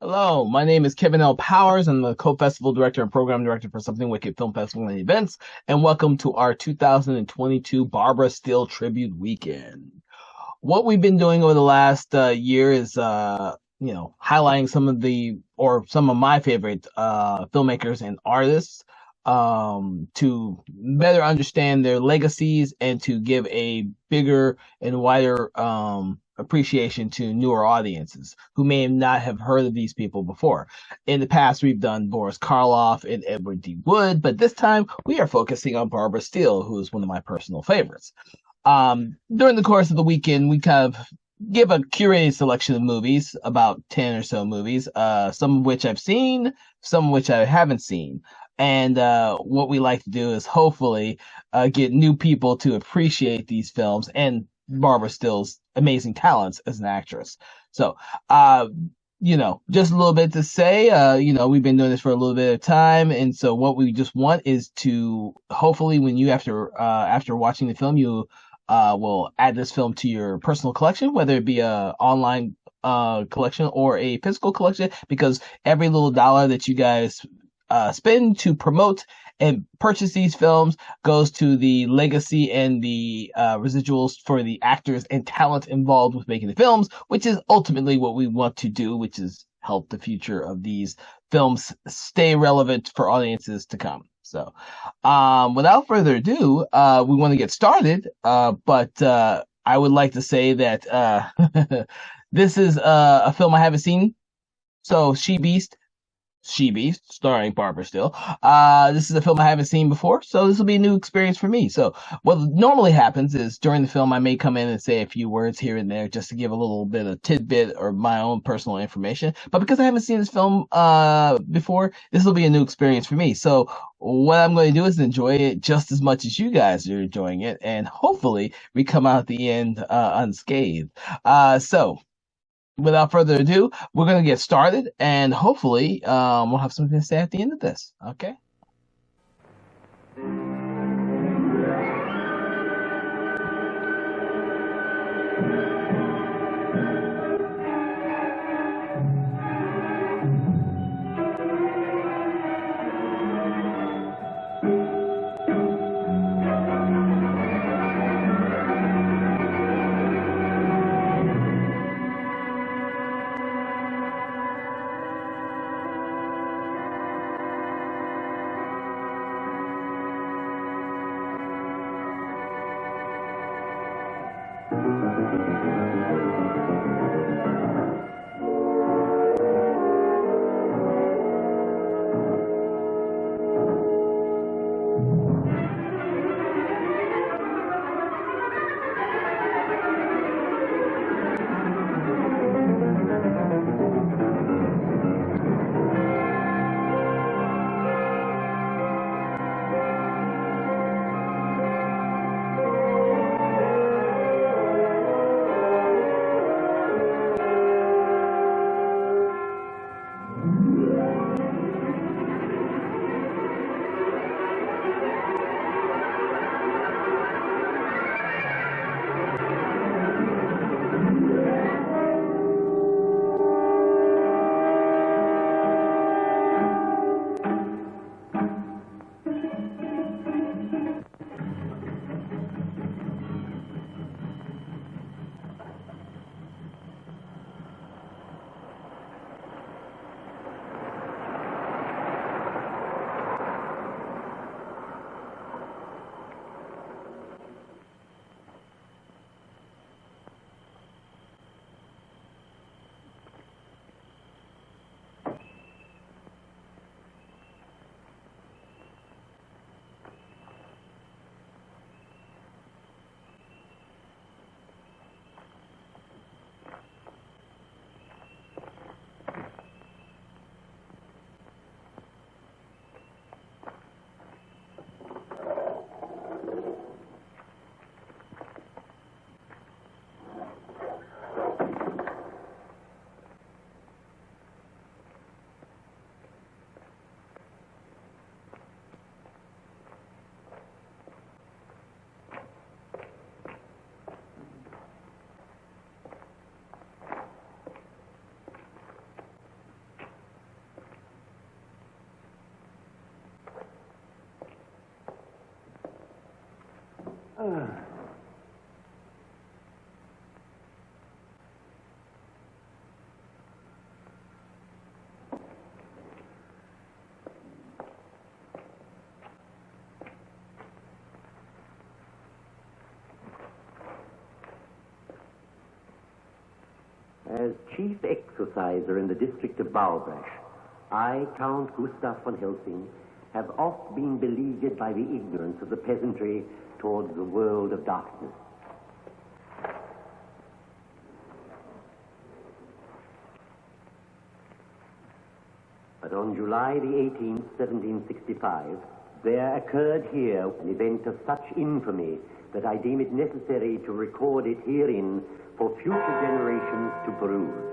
Hello, my name is Kevin L. Powers. I'm the co-festival director and program director for Something Wicked Film Festival and Events, and welcome to our 2022 Barbara Steele Tribute Weekend. What we've been doing over the last year is, highlighting some of my favorite filmmakers and artists to better understand their legacies and to give a bigger and wider appreciation to newer audiences who may not have heard of these people before. In the past, we've done Boris Karloff and Edward D. Wood, but this time we are focusing on Barbara Steele, who is one of my personal favorites. During the course of the weekend, we kind of give a curated selection of movies, about 10 or so movies, some of which I've seen, some of which I haven't seen. And what we like to do is hopefully get new people to appreciate these films and Barbara Steele's amazing talents as an actress. So, just a little bit to say, we've been doing this for a little bit of time. And so what we just want is to hopefully when you, after watching the film, you will add this film to your personal collection, whether it be a online collection or a physical collection, because every little dollar that you guys spend to promote and purchase these films goes to the legacy and the residuals for the actors and talent involved with making the films, which is ultimately what we want to do, which is help the future of these films stay relevant for audiences to come. So, without further ado, we want to get started, but I would like to say that this is a film I haven't seen. So, She Beast, starring Barbara Steele. This is a film I haven't seen before, so this will be a new experience for me. So what normally happens is during the film, I may come in and say a few words here and there just to give a little bit of tidbit or my own personal information. But because I haven't seen this film before, this will be a new experience for me. So what I'm going to do is enjoy it just as much as you guys are enjoying it, and hopefully we come out at the end unscathed. So without further ado, we're going to get started and hopefully we'll have something to say at the end of this. Okay. As chief exerciser in the district of Baubrasch, I, Count Gustav von Helsing, have oft been beleaguered by the ignorance of the peasantry towards the world of darkness. But on July the 18th, 1765, there occurred here an event of such infamy that I deem it necessary to record it herein for future generations to peruse.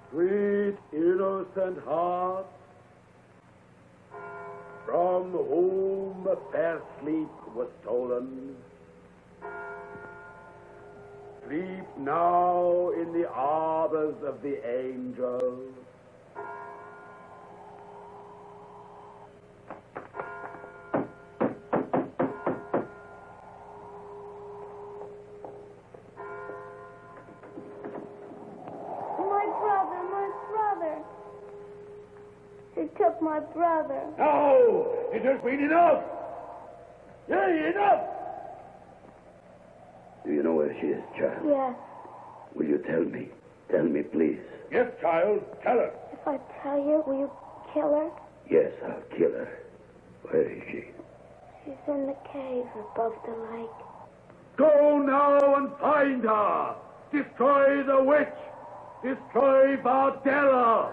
Sweet innocent heart, from whom fair sleep was stolen, sleep now in the arbors of the angels. Took my brother. No! It has been enough! Yea, enough! Do you know where she is, child? Yes. Will you tell me? Tell me, please. Yes, child, tell her. If I tell you, will you kill her? Yes, I'll kill her. Where is she? She's in the cave above the lake. Go now and find her! Destroy the witch! Destroy Bardella!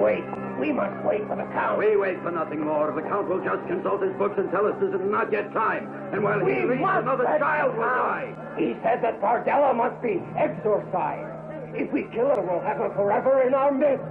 Wait. We must wait for the Count. We wait for nothing more. The Count will just consult his books and tell us this is not yet time. And while he reads, another child will die. He said that Bardella must be exorcised. If we kill her, we'll have her forever in our midst.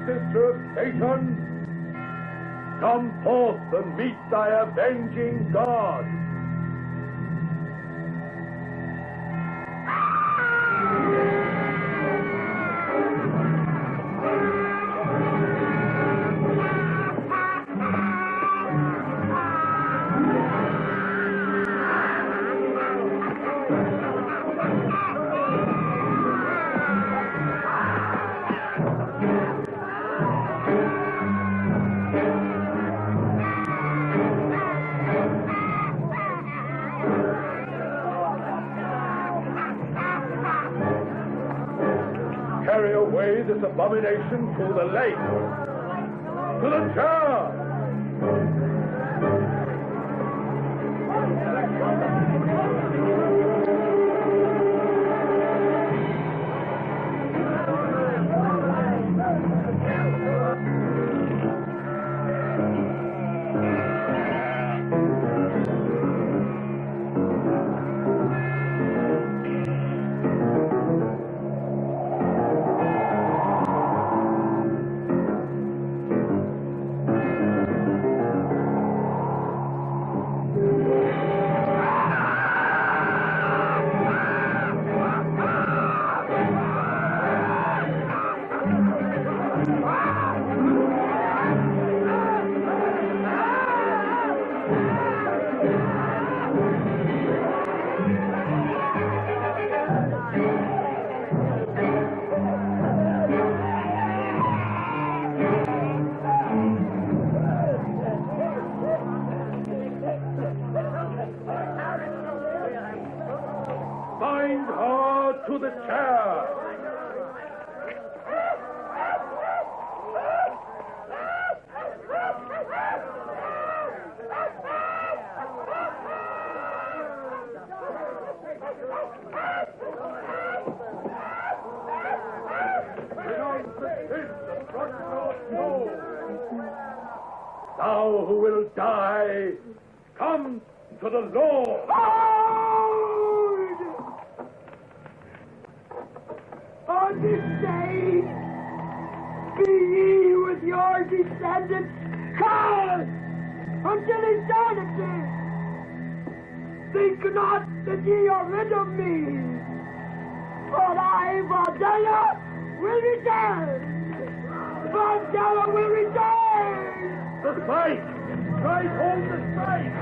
Sister of Satan, come forth and meet thy avenging God. Carry away this abomination to the lake, to the church. Thou who will die, come to the Lord. On this day, be ye with your descendants cursed until eternity. Think not that ye are rid of me, but I, Vardella, will return. Vardella will return. The spike! Strike home the spike!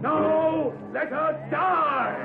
No! Let her die!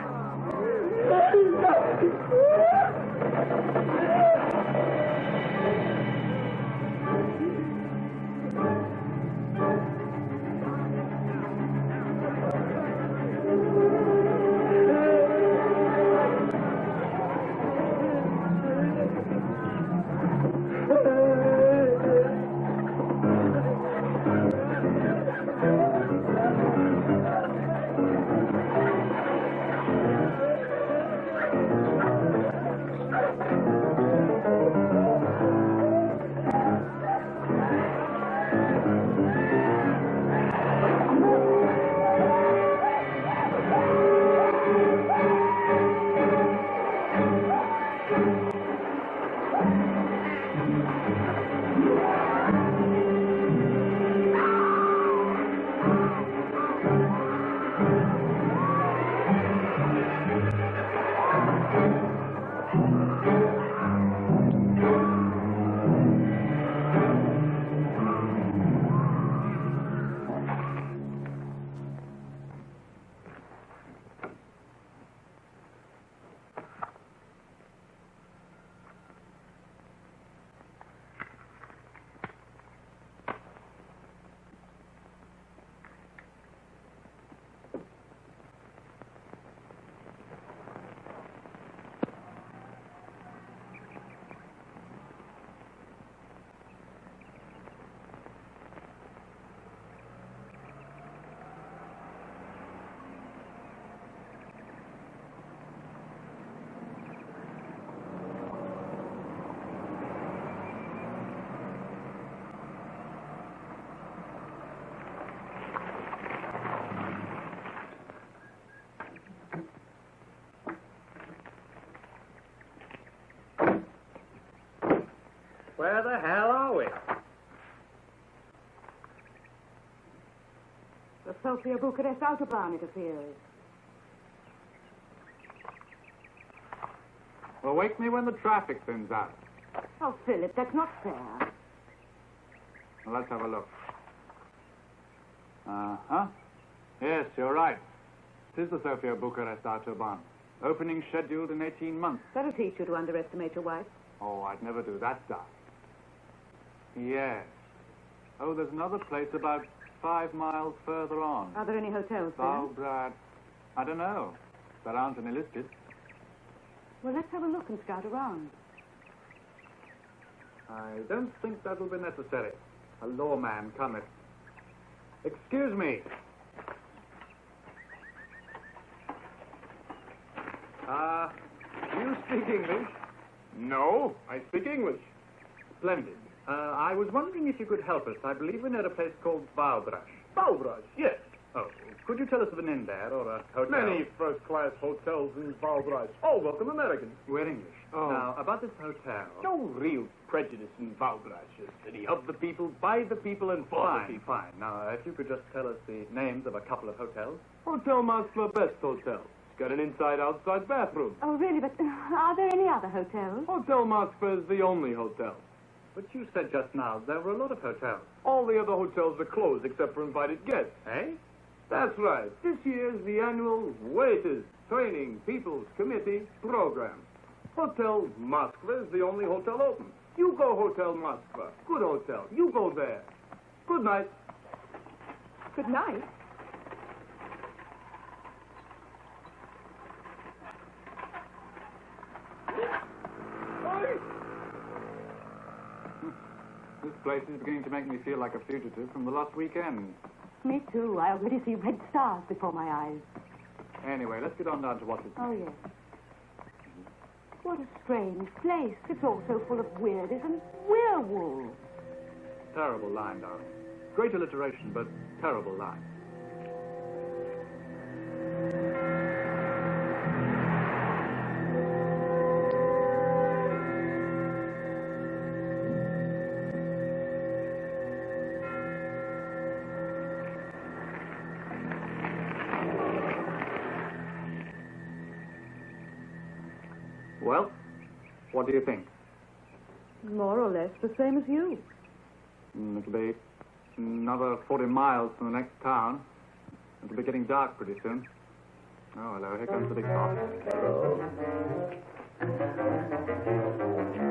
Where the hell are we? The Sofia-Bucharest Autobahn, it appears. Well, wake me when the traffic thins out. Oh, Philip, that's not fair. Well, let's have a look. Uh-huh. Yes, you're right. It is the Sofia-Bucharest Autobahn. Opening scheduled in 18 months. That'll teach you to underestimate your wife. Oh, I'd never do that stuff. Yes. Oh, there's another place about 5 miles further on. Are there any hotels there? Oh, Brad. I don't know. There aren't any listed. Well, let's have a look and scout around. I don't think that will be necessary. A lawman cometh. Excuse me. Do you speak English? No, I speak English. Splendid. I was wondering if you could help us. I believe we know a place called Baubrash. Barbara, yes. Oh, could you tell us of an inn there or a hotel? Many first-class hotels in Barbara. All welcome Americans. We're English. Oh. Now, about this hotel. No real prejudice in Barbara, a city of the people, by the people, and for the people. Fine. Now, if you could just tell us the names of a couple of hotels. Hotel Moskva, best hotel. It's got an inside-outside bathroom. Oh, really? But are there any other hotels? Hotel Moskva is the only hotel. But you said just now there were a lot of hotels. All the other hotels are closed except for invited guests. Eh? That's right. This year's the annual Waiters Training People's Committee program. Hotel Moskva is the only hotel open. You go Hotel Moskva. Good hotel. You go there. Good night. Good night. This place is beginning to make me feel like a fugitive from the last weekend. Me too. I already see red stars before my eyes. Anyway, let's get on down to what's it. Oh, yes. What a strange place. It's all so full of weirdies and werewolves. Terrible line, darling. Great alliteration, but terrible line. Well, what do you think? More or less the same as you. It'll be another 40 miles from the next town. It'll be getting dark pretty soon. Oh, hello. Here comes the big boss.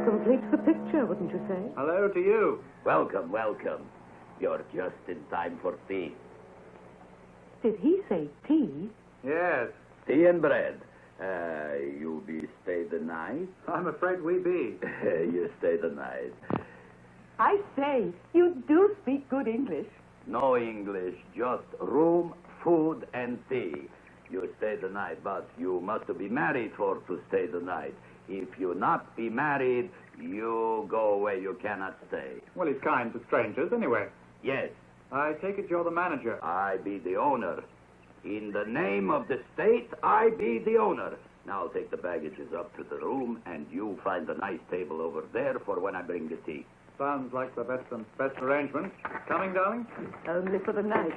Completes the picture, wouldn't you say? Hello to you. Welcome, welcome. You're just in time for tea. Did he say tea? Yes, Tea and bread. You be stay the night? I'm afraid we be. You stay the night. I say, you do speak good English. No English, just room, food, and tea. You stay the night, but you must be married for to stay the night. If you not be married, you go away, you cannot stay. Well, he's kind to strangers anyway. Yes, I take it you're the manager. I be the owner. In the name of the state, I be the owner. Now take the baggages up to the room, and you find a nice table over there for when I bring the tea. Sounds like the best arrangement. Coming, darling? Only for the night.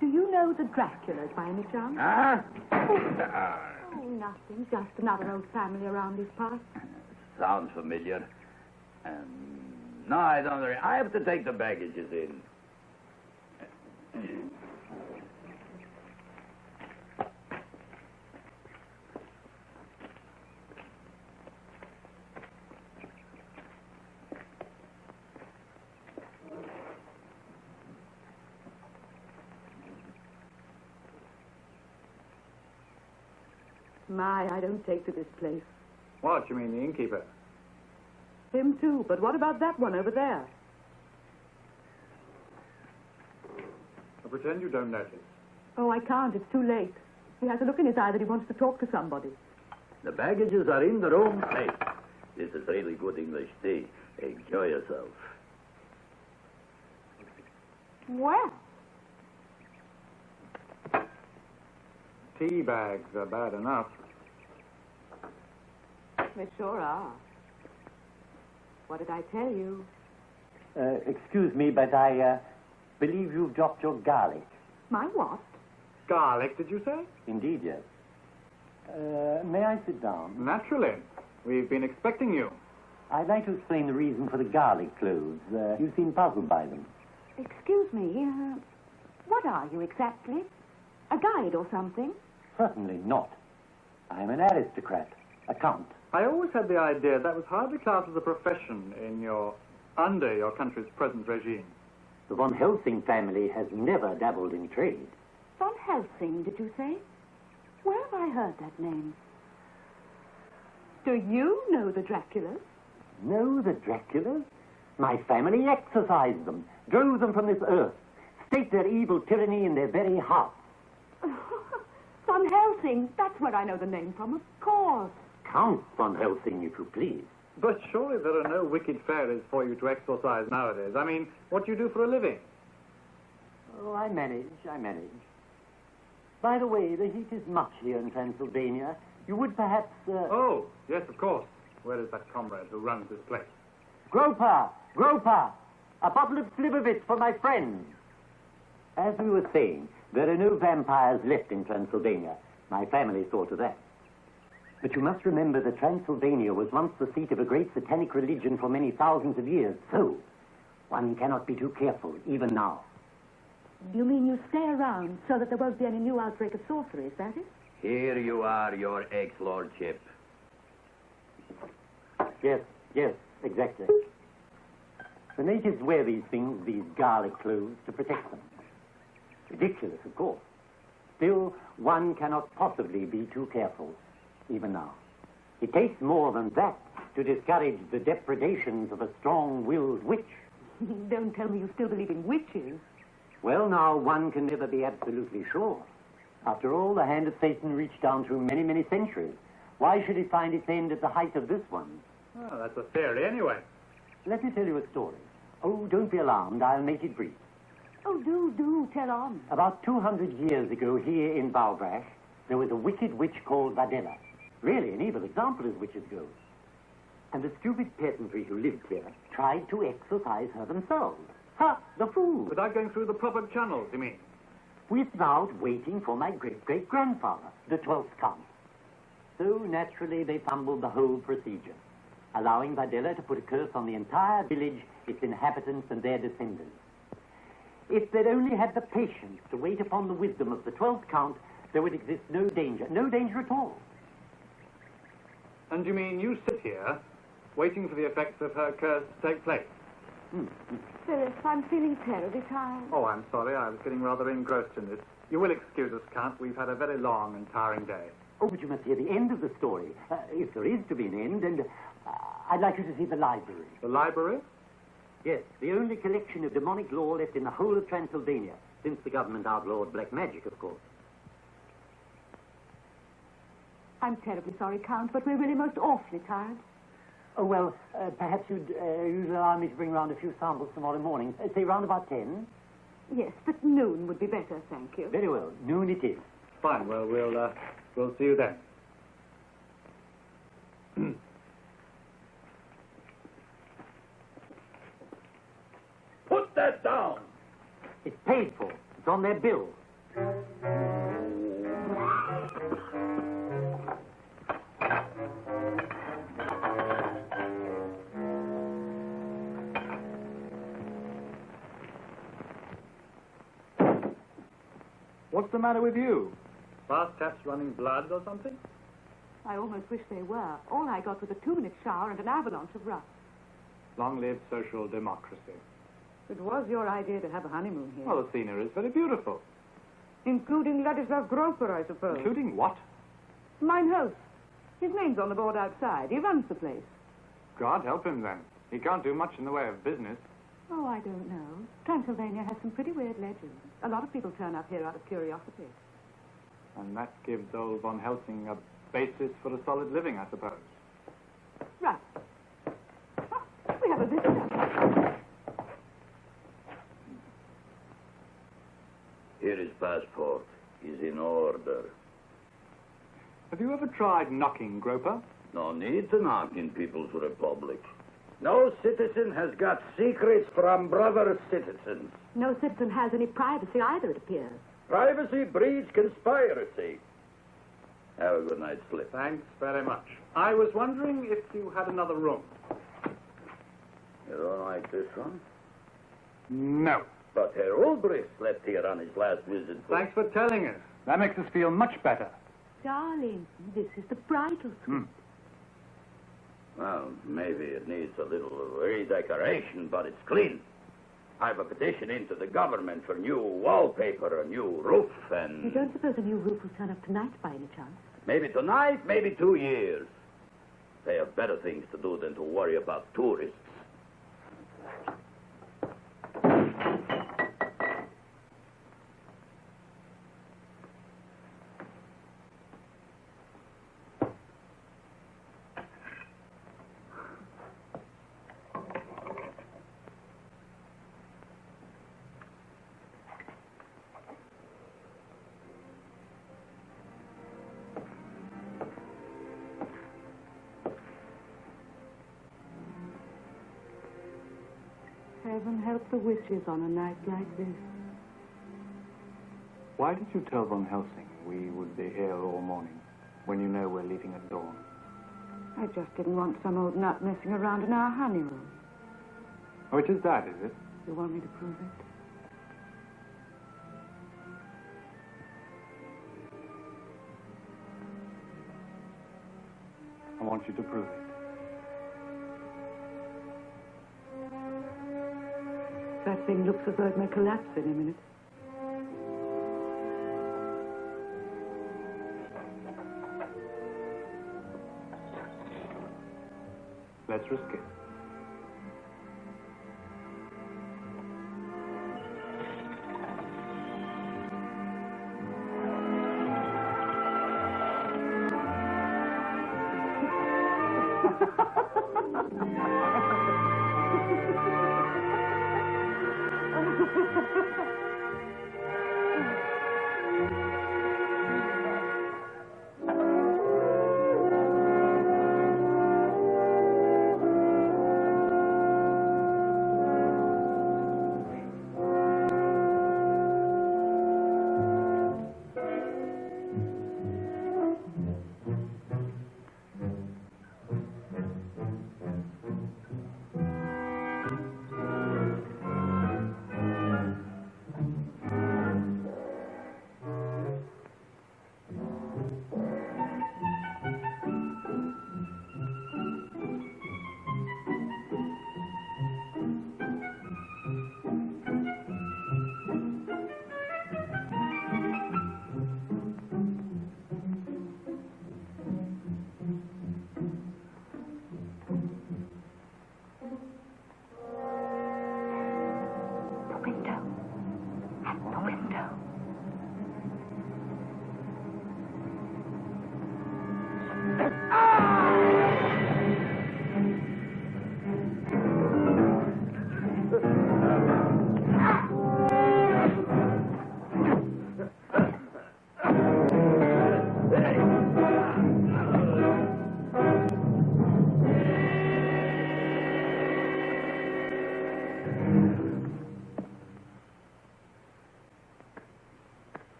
Do you know the Draculas by any chance? Huh? Oh, nothing. Just another old family around these parts. Sounds familiar. No, I don't. I have to take the baggages in. My, I don't take to this place. What, you mean the innkeeper? Him too, but what about that one over there? I pretend you don't notice. Oh, I can't. It's too late. He has a look in his eye that he wants to talk to somebody. The baggages are in the room safe. This is really good English tea. Enjoy yourself. Well, Tea bags are bad enough. they sure are. What did I tell you? Excuse me, but I believe you've dropped your garlic. My what? Garlic, did you say? Indeed, yes. May I sit down? Naturally. We've been expecting you. I'd like to explain the reason for the garlic cloves. You seem puzzled by them. Excuse me, what are you exactly? A guide or something? Certainly not. I'm an aristocrat, a count. I always had the idea that was hardly classed as a profession under your country's present regime. The von Helsing family has never dabbled in trade. Von Helsing, did you say? Where have I heard that name? Do you know the Draculas? Know the Draculas? My family exorcised them, drove them from this earth, staked their evil tyranny in their very hearts. Von Helsing, that's where I know the name from, of course. Count von Helsing, if you please. But surely there are no wicked fairies for you to exorcise nowadays. I mean, what do you do for a living? Oh, I manage. By the way, the heat is much here in Transylvania. You would perhaps, Oh, yes, of course. Where is that comrade who runs this place? Groper! A bottle of Slivovitz for my friends. As we were saying, there are no vampires left in Transylvania. My family saw to that. But you must remember that Transylvania was once the seat of a great satanic religion for many thousands of years. So, one cannot be too careful, even now. You mean you stay around so that there won't be any new outbreak of sorcery, is that it? Here you are, your ex-lordship. Yes, exactly. The natives wear these things, these garlic clothes, to protect them. Ridiculous, of course. Still, one cannot possibly be too careful, even now. It takes more than that to discourage the depredations of a strong-willed witch. Don't tell me you still believe in witches. Well, now, one can never be absolutely sure. After all, the hand of Satan reached down through many, many centuries. Why should it find its end at the height of this one? Well, that's a theory anyway. Let me tell you a story. Oh, don't be alarmed. I'll make it brief. Oh, do, tell on. About 200 years ago, here in Balbrash, there was a wicked witch called Vadella. Really, an evil example as witches go. And the stupid peasantry who lived here tried to exorcise her themselves. Ha! The fool! Without going through the proper channels, you mean? Without waiting for my great-great-grandfather, the 12th Count. So, naturally, they fumbled the whole procedure, allowing Vadella to put a curse on the entire village, its inhabitants, and their descendants. If they'd only had the patience to wait upon the wisdom of the 12th Count, there would exist no danger at all. And you mean you sit here, waiting for the effects of her curse to take place? Phyllis, I'm feeling terribly tired. Oh, I'm sorry. I was getting rather engrossed in this. You will excuse us, Count. We've had a very long and tiring day. Oh, but you must hear the end of the story, if there is to be an end, and I'd like you to see the library. The library? Yes, the only collection of demonic lore left in the whole of Transylvania, since the government outlawed black magic, of course. I'm terribly sorry, Count, but we're really most awfully tired. Oh, well, perhaps you'd allow me to bring round a few samples tomorrow morning, say round about 10? Yes, but noon would be better, thank you. Very well, noon it is. Fine, well, we'll see you then. Put that down! It's paid for. It's on their bill. What's the matter with you? Bath taps running blood or something? I almost wish they were. All I got was a 2-minute shower and an avalanche of rust. Long live social democracy. It was your idea to have a honeymoon here. Well, the scenery is very beautiful. Including Ladislav Groper, I suppose. Including what? Mine host. His name's on the board outside. He runs the place. God help him, then. He can't do much in the way of business. Oh, I don't know. Transylvania has some pretty weird legends. A lot of people turn up here out of curiosity. And that gives old Von Helsing a basis for a solid living, I suppose. Right. Oh, we have a visitor. Here his passport is in order. Have you ever tried knocking, Groper? No need to knock in People's Republic. No citizen has got secrets from brother citizens. No citizen has any privacy either, it appears. Privacy breeds conspiracy. Have a good night's sleep. Thanks very much. I was wondering if you had another room. You don't like this one? No. But Herr Ulbricht slept here on his last visit. Thanks for telling us. That makes us feel much better. Darling, this is the bridal suite. Well, maybe it needs a little redecoration, but it's clean. I have a petition into the government for new wallpaper, a new roof, and... You don't suppose a new roof will turn up tonight by any chance? Maybe tonight, maybe 2 years. They have better things to do than to worry about tourists. Heaven help the witches on a night like this. Why did you tell Von Helsing we would be here all morning, when you know we're leaving at dawn? I just didn't want some old nut messing around in our honeymoon. Oh, it is that, is it? You want me to prove it? want you to prove it. That thing looks as though it may collapse any minute. Let's risk it.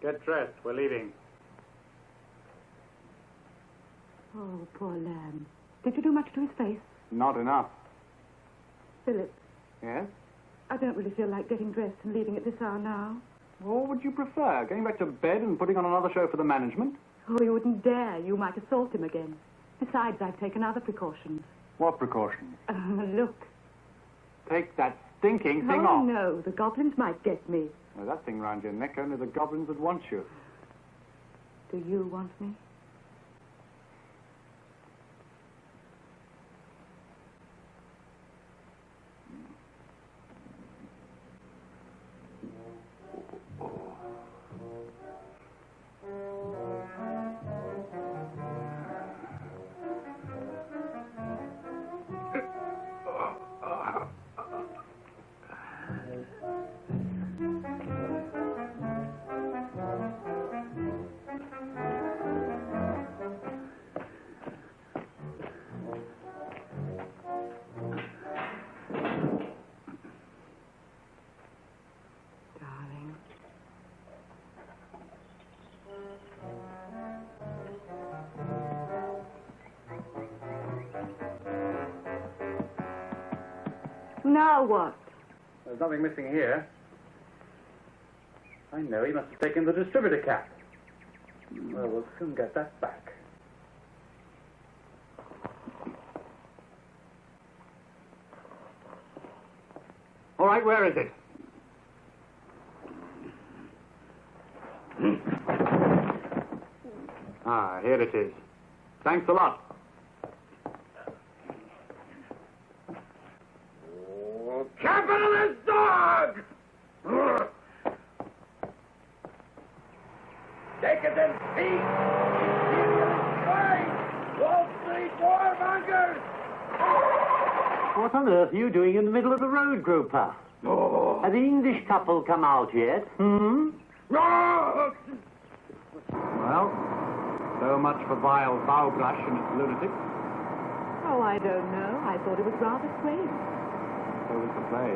Get dressed. We're leaving. Oh, poor lamb. Did you do much to his face? Not enough. Philip, Yes? I don't really feel like getting dressed and leaving at this hour now. Well, what would you prefer? Going back to bed and putting on another show for the management? Oh, you wouldn't dare. You might assault him again. Besides, I've taken other precautions. What precautions? Look. Take that stinking thing Oh, off. no. The goblins might get me. Well, that thing round your neck, only the goblins would want you. Do you want me? Now what? There's nothing missing here. I know, he must have taken the distributor cap. Well, we'll soon get that back. All right, where is it? Ah, here it is. Thanks a lot. Capitalist dog! Decadent thief! Imperialist swine! Wall Street warmongers! What on earth are you doing in the middle of the road, Groper? Oh. Have the English couple come out yet? Hmm? No! Well, so much for vile Bowbrush and its lunatics. Oh, I don't know. I thought it was rather quaint. So was the play.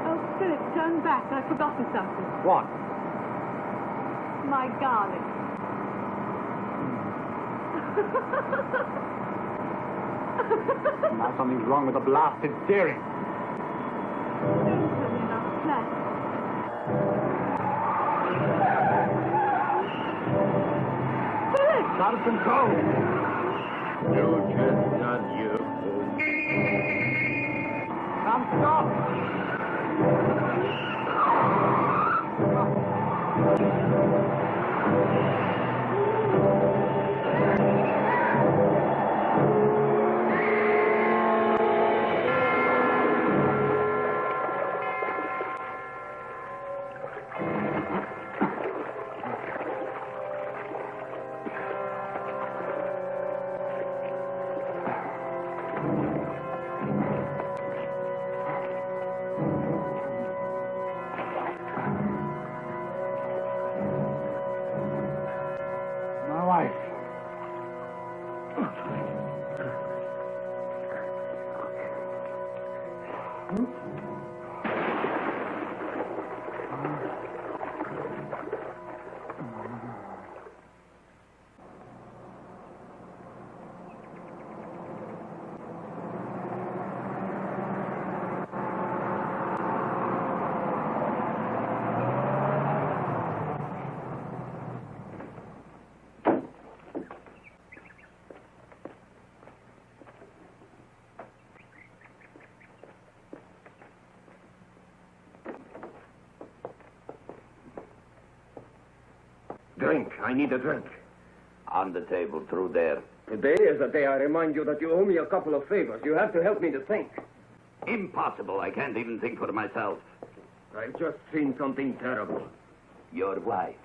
Oh, Philip, turn back. I've forgotten something. What? My garlic. Now something's wrong with the blasted steering. Out of control. You chestnut, you. Come, stop. My wife. Drink. I need a drink. On the table, through there. Today is the day I remind you that you owe me a couple of favors. You have to help me to think. Impossible. I can't even think for myself. I've just seen something terrible. Your wife.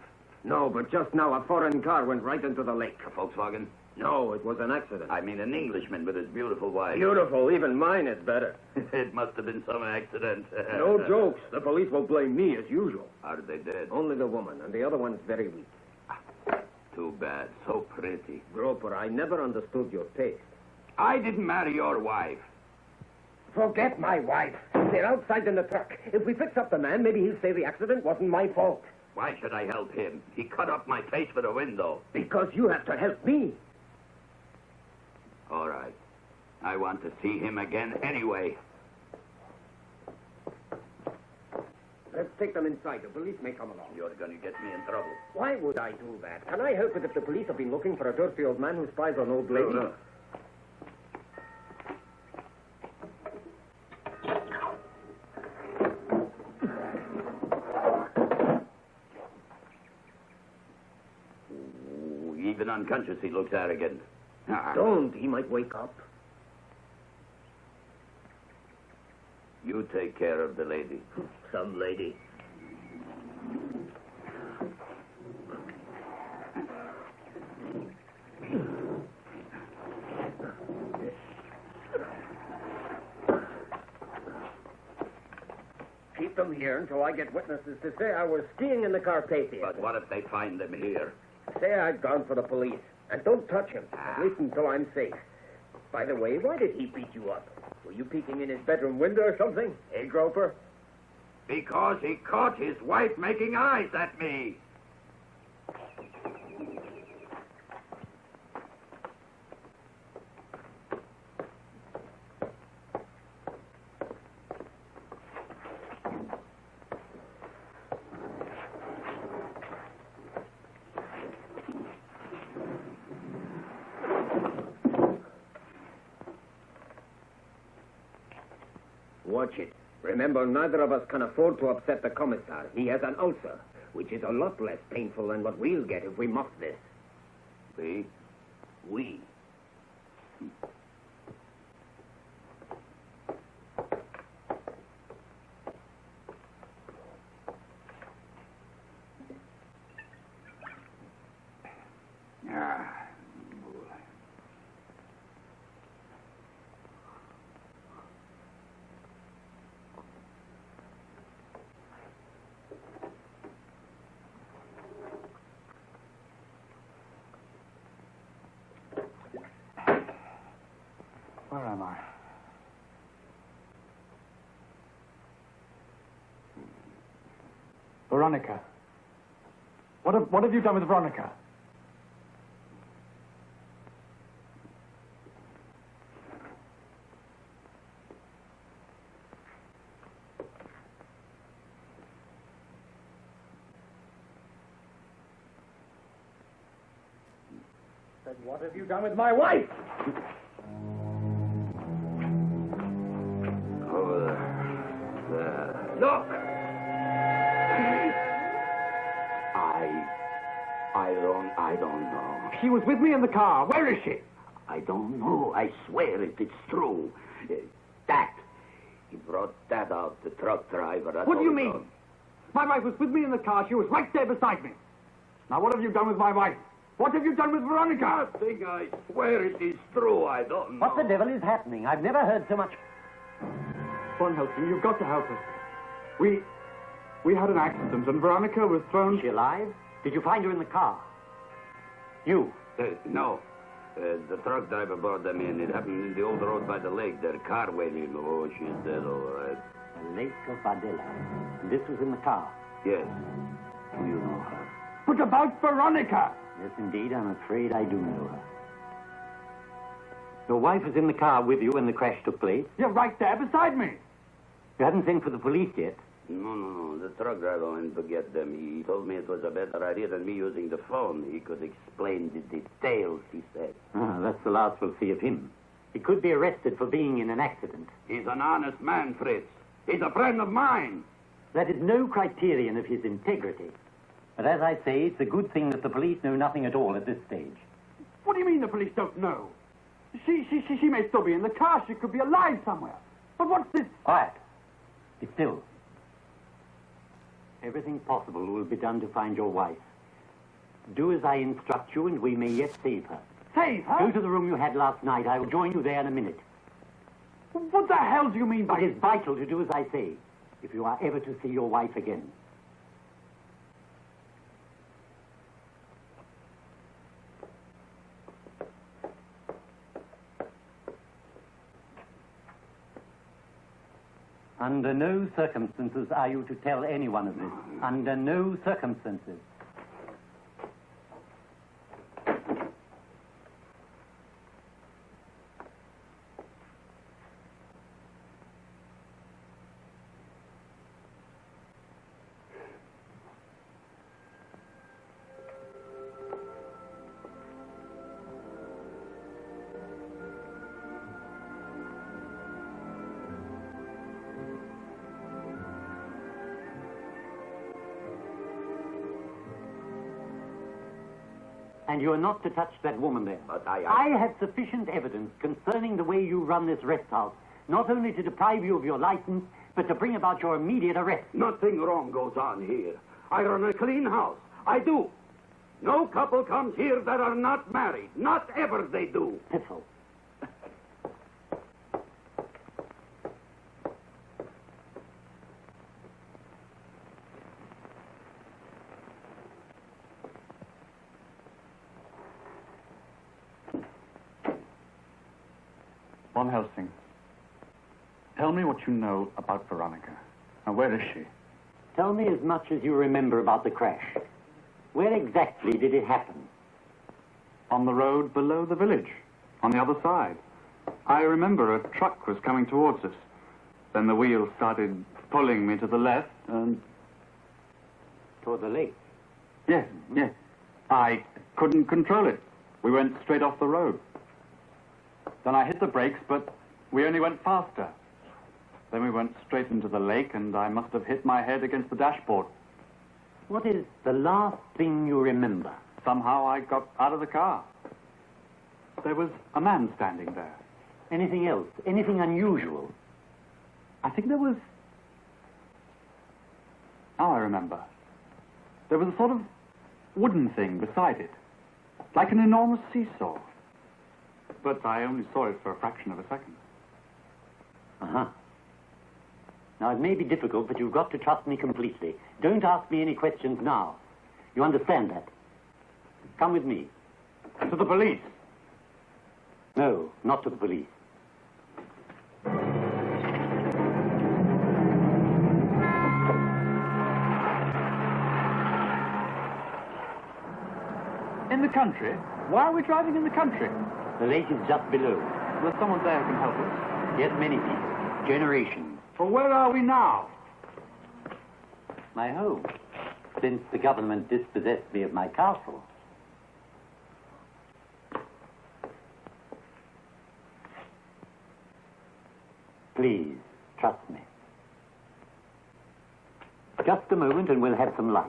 No, but just now a foreign car went right into the lake. A Volkswagen? No, it was an accident. I mean an Englishman with his beautiful wife. Beautiful. Even mine is better. It must have been some accident. No jokes. The police will blame me as usual. How did they dead? Only the woman, and the other one's very weak. Too bad. So pretty. Groper, I never understood your taste. I didn't marry your wife. Forget my wife. They're outside in the truck. If we fix up the man, maybe he'll say the accident wasn't my fault. Why should I help him? He cut up my face with a window. Because you have to help me. All right. I want to see him again anyway. Let's take them inside. The police may come along. You're going to get me in trouble. Why would I do that? Can I help it if the police have been looking for a dirty old man who spies on old ladies? No. Even unconscious, he looks arrogant. Don't. He might wake up. You take care of the lady. Some lady. Keep them here until I get witnesses to say I was skiing in the Carpathians. But what if they find them here? Say I've gone for the police. And don't touch him, at least until I'm safe. By the way, why did he beat you up? Were you peeking in his bedroom window or something? Hey, Groper? Because he caught his wife making eyes at me. Watch it. Remember, neither of us can afford to upset the commissar. He has an ulcer, which is a lot less painful than what we'll get if we muff this. We? We. Where am I? Veronica. What have you done with Veronica? said, what have you done with my wife? Over there. Look! I don't know. She was with me in the car. Where is she? I don't know. I swear it's true. That. He brought that out, the truck driver. What do you mean? My wife was with me in the car. She was right there beside me. Now, what have you done with my wife? What have you done with Veronica? Nothing. I swear it is true. I don't know. What the devil is happening? I've never heard so much. Von Helsing, you've got to help us. We had an accident and Veronica was thrown... Is she alive? Did you find her in the car? You? No. The truck driver brought them in. It happened in the old road by the lake. Their car went in. Oh, she's dead, all right. The Lake of Vadella. And this was in the car? Yes. Do you know her? But about Veronica! Yes, indeed. I'm afraid I do know her. Your wife was in the car with you when the crash took place? You're right there beside me. You haven't sent for the police yet? No. The truck driver went to get them. He told me it was a better idea than me using the phone. He could explain the details, he said. Ah, that's the last we'll see of him. He could be arrested for being in an accident. He's an honest man, Fritz. He's a friend of mine. That is no criterion of his integrity. But as I say, it's a good thing that the police know nothing at all at this stage. What do you mean the police don't know? She may still be in the car. She could be alive somewhere. But what's this? Quiet. Be still. Everything possible will be done to find your wife. Do as I instruct you, and we may yet save her. Save her? Go to the room you had last night. I will join you there in a minute. What the hell do you mean by... It is vital to do as I say, if you are ever to see your wife again. Under no circumstances are you to tell anyone of this. Under no circumstances. And you are not to touch that woman there. But I have sufficient evidence concerning the way you run this rest house, not only to deprive you of your license, but to bring about your immediate arrest. Nothing wrong goes on here. I run a clean house. I do. No couple comes here that are not married. Not ever they do. Piffle. Von Helsing, tell me what you know about Veronica. Now, where is she? Tell me as much as you remember about the crash. Where exactly did it happen? On the road below the village, on the other side. I remember a truck was coming towards us. Then the wheel started pulling me to the left and... Toward the lake? Yes. I couldn't control it. We went straight off the road. Then I hit the brakes, but we only went faster. Then we went straight into the lake, and I must have hit my head against the dashboard. What is the last thing you remember? Somehow I got out of the car. There was a man standing there. Anything else? Anything unusual? I think there was... Now I remember. There was a sort of wooden thing beside it, like an enormous seesaw. But I only saw it for a fraction of a second. Uh-huh. Now, it may be difficult, but you've got to trust me completely. Don't ask me any questions now. You understand that? Come with me. To the police? No, not to the police. In the country? Why are we driving in the country? The lake is just below. There's someone there who can help us. Yes, many people. Generations. Well, where are we now? My home. Since the government dispossessed me of my castle. Please, trust me. Just a moment and we'll have some light.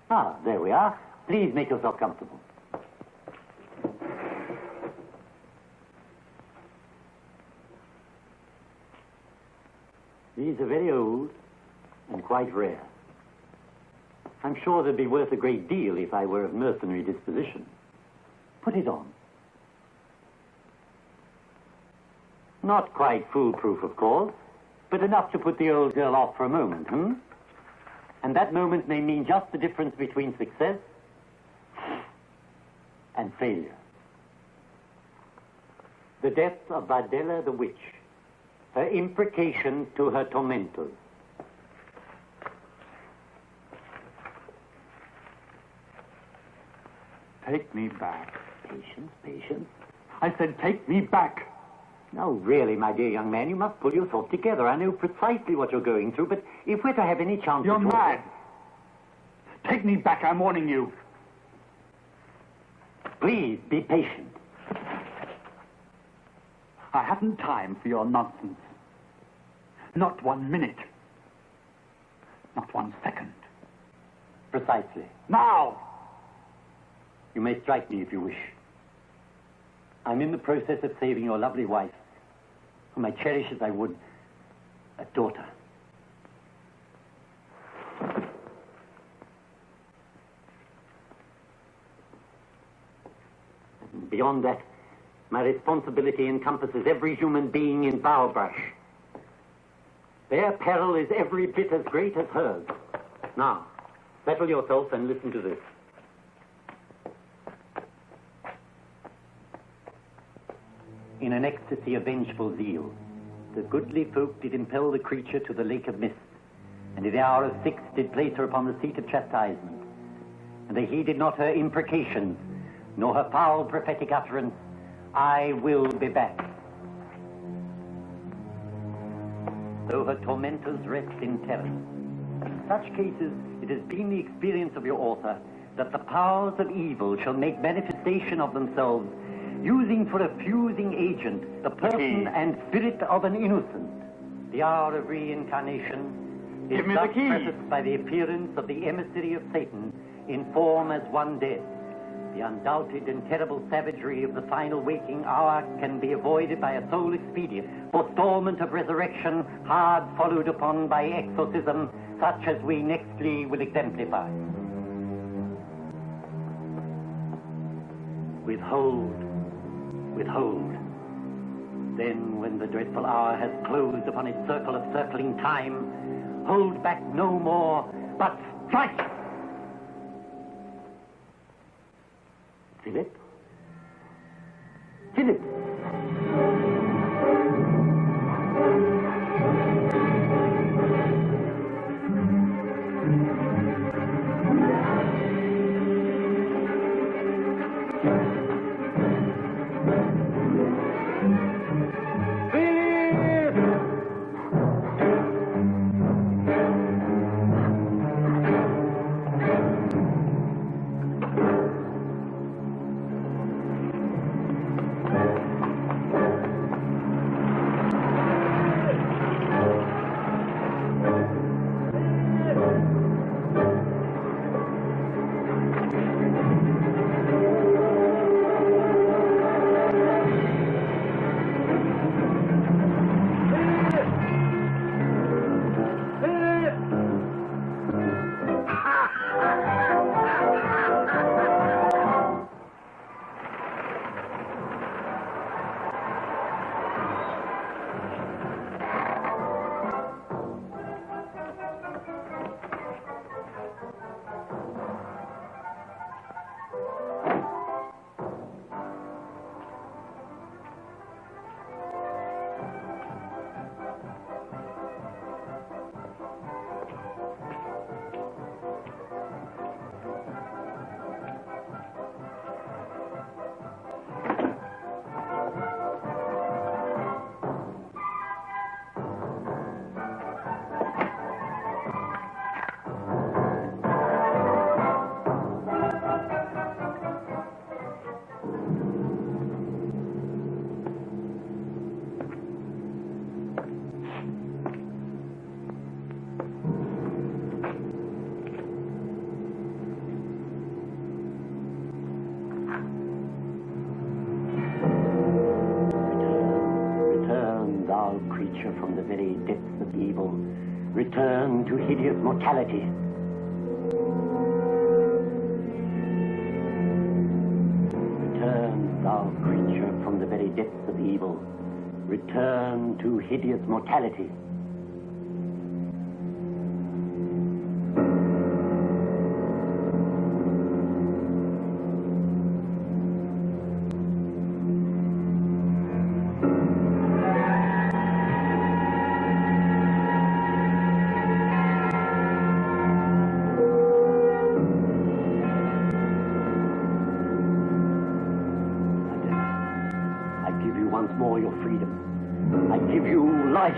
Ah, there we are. Please make yourself comfortable. These are very old and quite rare. I'm sure they'd be worth a great deal if I were of mercenary disposition. Put it on. Not quite foolproof, of course, but enough to put the old girl off for a moment, And that moment may mean just the difference between success and failure. The death of Bardella the witch, her imprecation to her tormentors. Take me back. Patience, patience. I said take me back. Now, really, my dear young man, you must pull yourself together. I know precisely what you're going through, but if we're to have any chance... You're mad. Take me back, I'm warning you. Please, be patient. I haven't time for your nonsense. Not 1 minute. Not 1 second. Precisely. Now! You may strike me if you wish. I'm in the process of saving your lovely wife, whom I cherish as I would a daughter. And beyond that, my responsibility encompasses every human being in Bowerbrush. Their peril is every bit as great as hers. Now, settle yourself and listen to this. In an ecstasy of vengeful zeal, the goodly folk did impel the creature to the lake of mist, and in the hour of 6 did place her upon the seat of chastisement. And they heeded not her imprecations, nor her foul prophetic utterance, I will be back. Though her tormentors rest in terror. In such cases, it has been the experience of your author that the powers of evil shall make manifestation of themselves, using for a fusing agent the person and spirit of an innocent. The hour of reincarnation is thus prefaced by the appearance of the emissary of Satan in form as one dead. The undoubted and terrible savagery of the final waking hour can be avoided by a sole expedient, forestallment of resurrection, hard followed upon by exorcism, such as we nextly will exemplify. Withhold. Then, when the dreadful hour has closed upon its circle of circling time, hold back no more, but strike! Philip? Philip! evil. Return to hideous mortality. Return, thou creature from the very depths of evil. Return to hideous mortality. Once more your freedom. I give you life.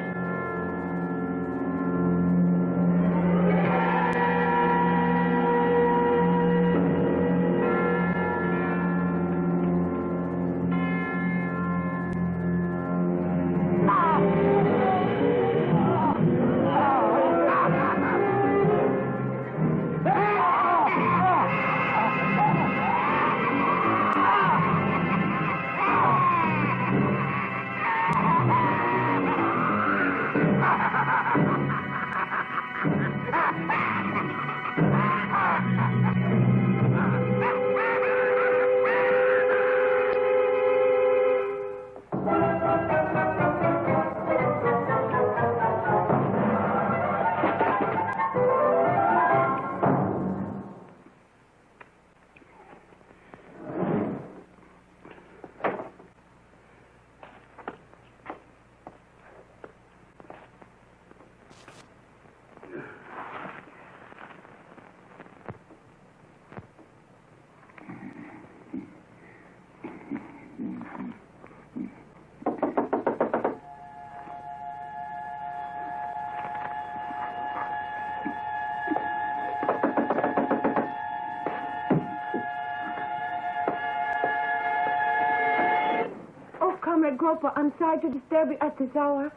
Comrade Groper, I'm sorry to disturb you at this hour.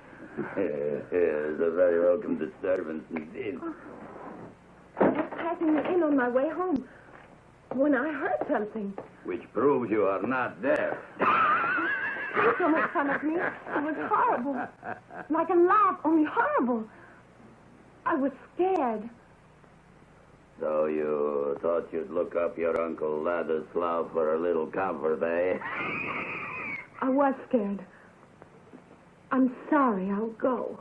It's a very welcome disturbance indeed. I was passing the inn on my way home when I heard something. Which proves you are not there. Please don't make fun of me. It was horrible. Like a laugh, only horrible. I was scared. So you thought you'd look up your Uncle Ladislav for a little comfort, eh? I was scared. I'm sorry. I'll go.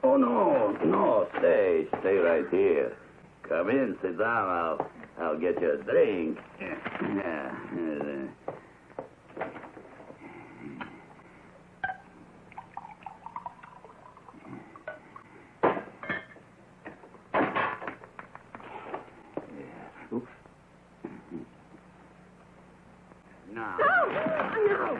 Oh, no. Stay right here. Come in, sit down. I'll get you a drink. Oops. Now. No.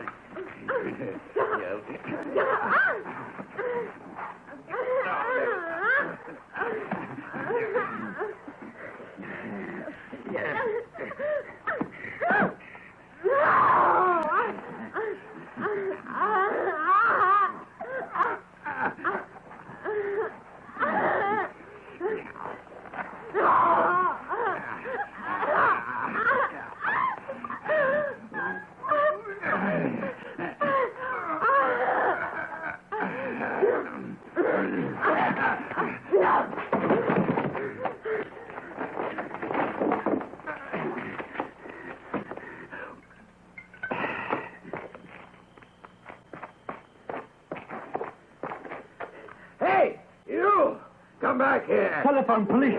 Hey, you! Come back here! Telephone police!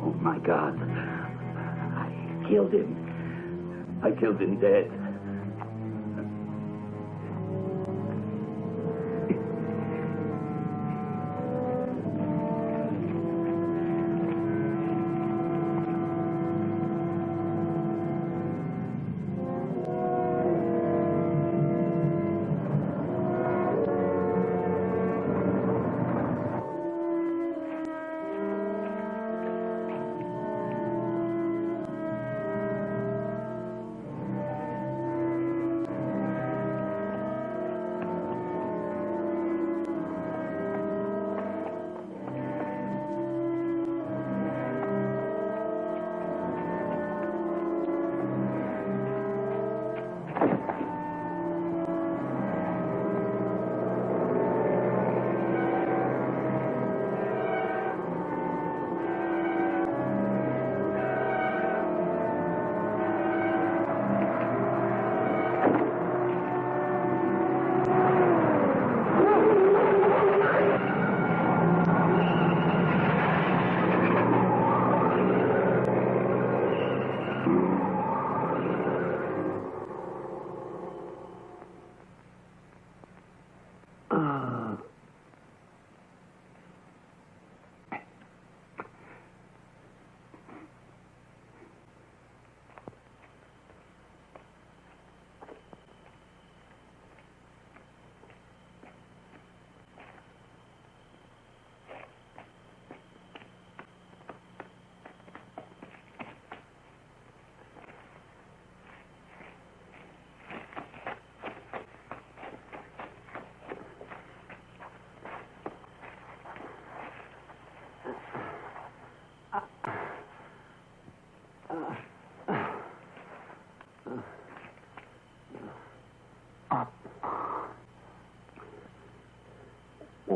Oh, my God. I killed him. I killed him dead.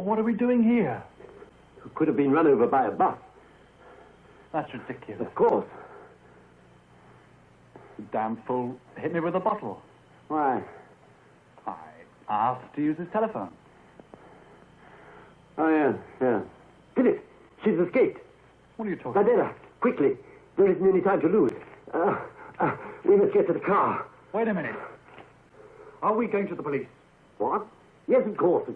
what are we doing here? You could have been run over by a bus. That's ridiculous. Of course. The damn fool hit me with a bottle. Why? I asked to use his telephone. Oh, yeah. Philip, she's escaped. What are you talking Nadella, quickly. There isn't any time to lose. We must get to the car. Wait a minute. Are we going to the police? What? Yes, of course.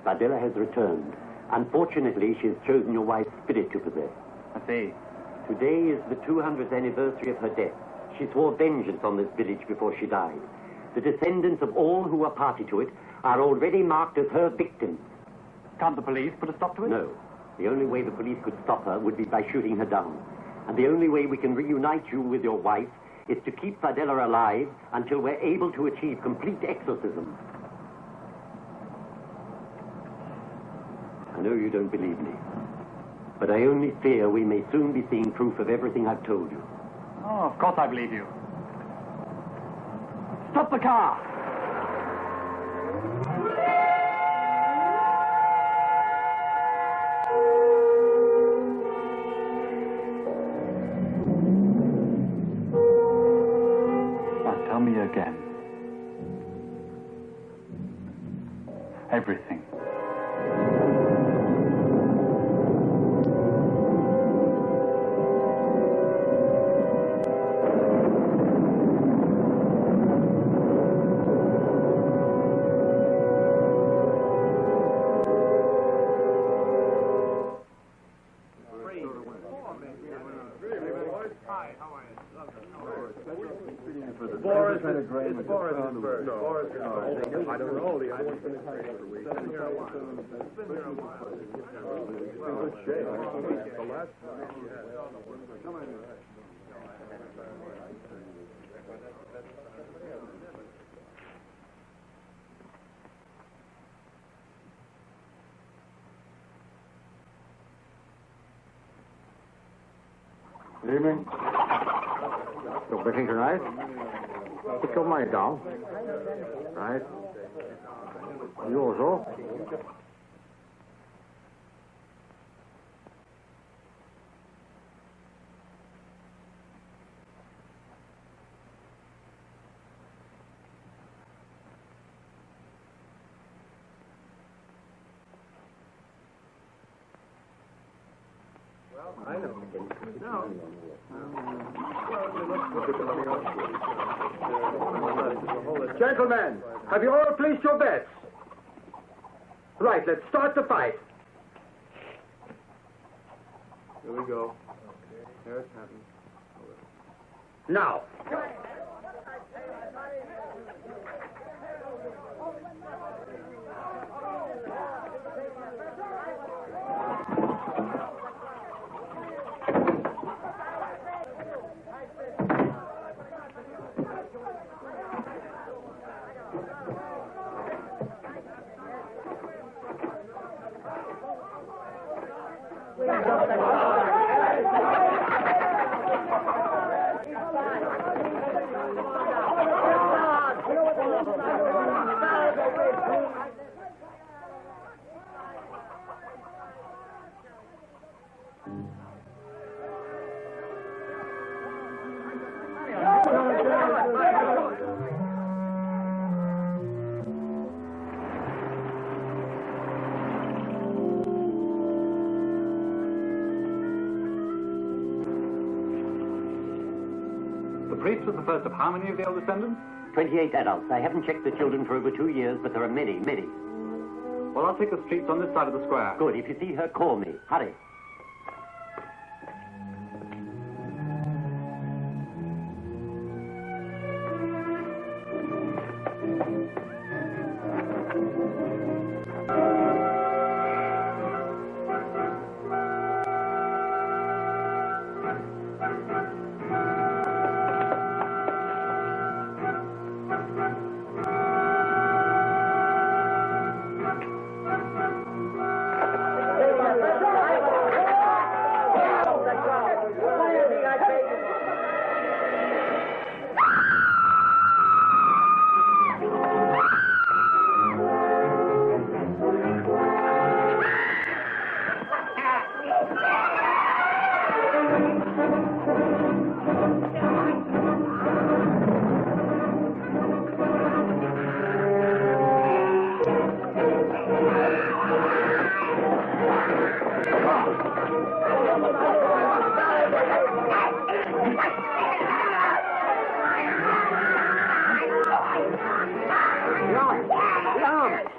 Bardella has returned. Unfortunately, she has chosen your wife's spirit to possess. I see. Today is the 200th anniversary of her death. She swore vengeance on this village before she died. The descendants of all who were party to it are already marked as her victims. Can't the police put a stop to it? No. The only way the police could stop her would be by shooting her down. And the only way we can reunite you with your wife is to keep Bardella alive until we're able to achieve complete exorcism. I know you don't believe me, but I only fear we may soon be seeing proof of everything I've told you. Oh, of course I believe you. Stop the car! Now tell me again. Everything. I don't know. The other one's been in for weeks. Been here a while. Been here a while. In good shape. The last Good evening. You're busy tonight? Put your money down. Right. You also. I know. No. Gentlemen, have you all placed your bets? Right, let's start the fight. Here we go. Here it happens. Now. The priest was the first of how many of the old descendants? 28 adults. I haven't checked the children for over 2 years, but there are many, many. Well, I'll take the streets on this side of the square. Good. If you see her, call me. Hurry.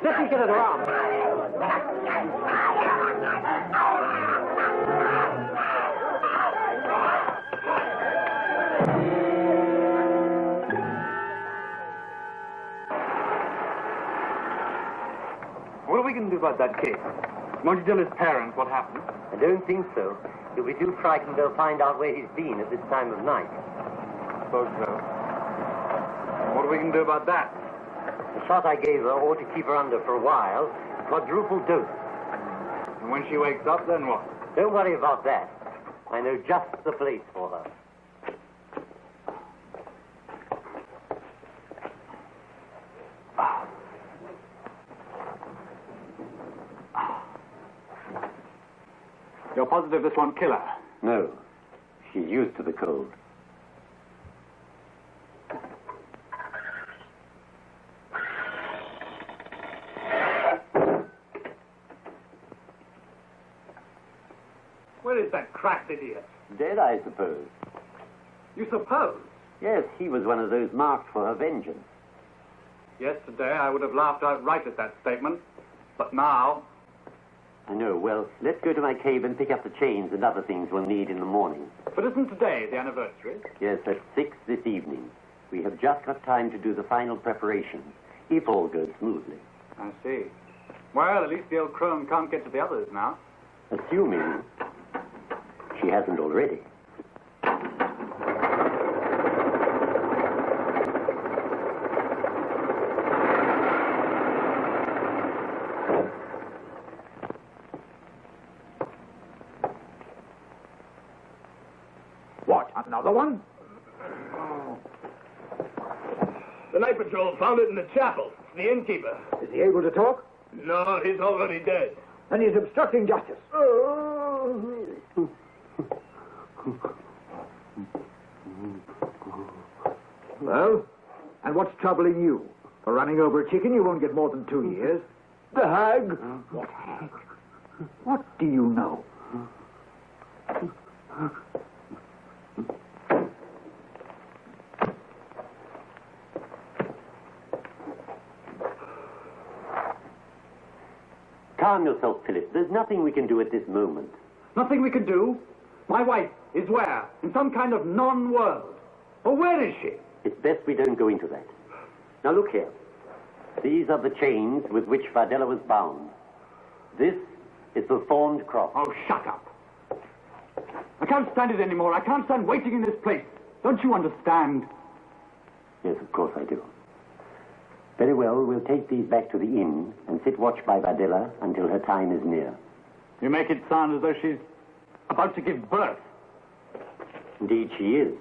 Let me get it around. What are we going to do about that kid? Won't you tell his parents what happened? I don't think so. He'll be too frightened they'll find out where he's been at this time of night. I suppose so. What are we going to do about that? The shot I gave her ought to keep her under for a while. Quadruple dose. And when she wakes up, then what? Don't worry about that. I know just the place for her. You're positive this won't kill her? No. She's used to the cold. Where is that cracked idiot? Dead, I suppose. You suppose? Yes, he was one of those marked for her vengeance. Yesterday I would have laughed outright at that statement. But now... I know. Well, let's go to my cave and pick up the chains and other things we'll need in the morning. But isn't today the anniversary? Yes, at 6 this evening. We have just got time to do the final preparations, if all goes smoothly. I see. Well, at least the old crone can't get to the others now. Assuming she hasn't already. What, another one? The night patrol found it in the chapel. It's the innkeeper. Is he able to talk? No, he's already dead. Then he's obstructing justice. Well, and what's troubling you? For running over a chicken, you won't get more than 2 years. The hag? What hag? What do you know? Calm yourself, Philip. There's nothing we can do at this moment. Nothing we can do? My wife is where? In some kind of non-world. Well, where is she? It's best we don't go into that. Now look here. These are the chains with which Fardella was bound. This is the thorned cross. Oh, shut up. I can't stand it anymore. I can't stand waiting in this place. Don't you understand? Yes, of course I do. Very well, we'll take these back to the inn and sit watch by Fardella until her time is near. You make it sound as though she's about to give birth. Indeed, she is.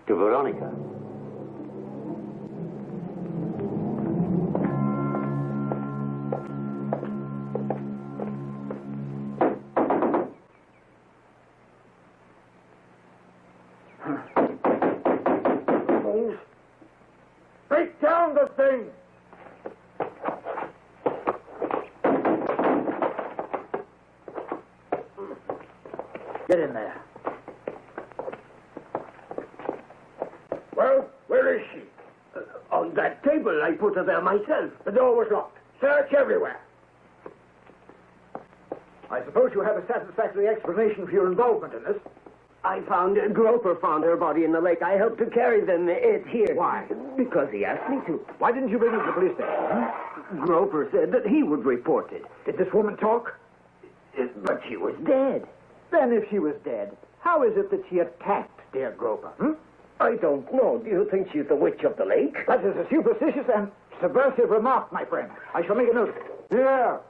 To Veronica. Break down the thing! Get in there. Well, where is she? On that table. I put her there myself. The door was locked. Search everywhere. I suppose you have a satisfactory explanation for your involvement in this. I found Groper found her body in the lake. I helped to carry them it here. Why? Because he asked me to. Why didn't you bring her to the police station? Huh? Groper said that he would report it. Did this woman talk? But she was dead. Then if she was dead, how is it that she attacked dear Groper? I don't know. Do you think she's the witch of the lake? That is a superstitious and subversive remark, my friend. I shall make a note of it. Here.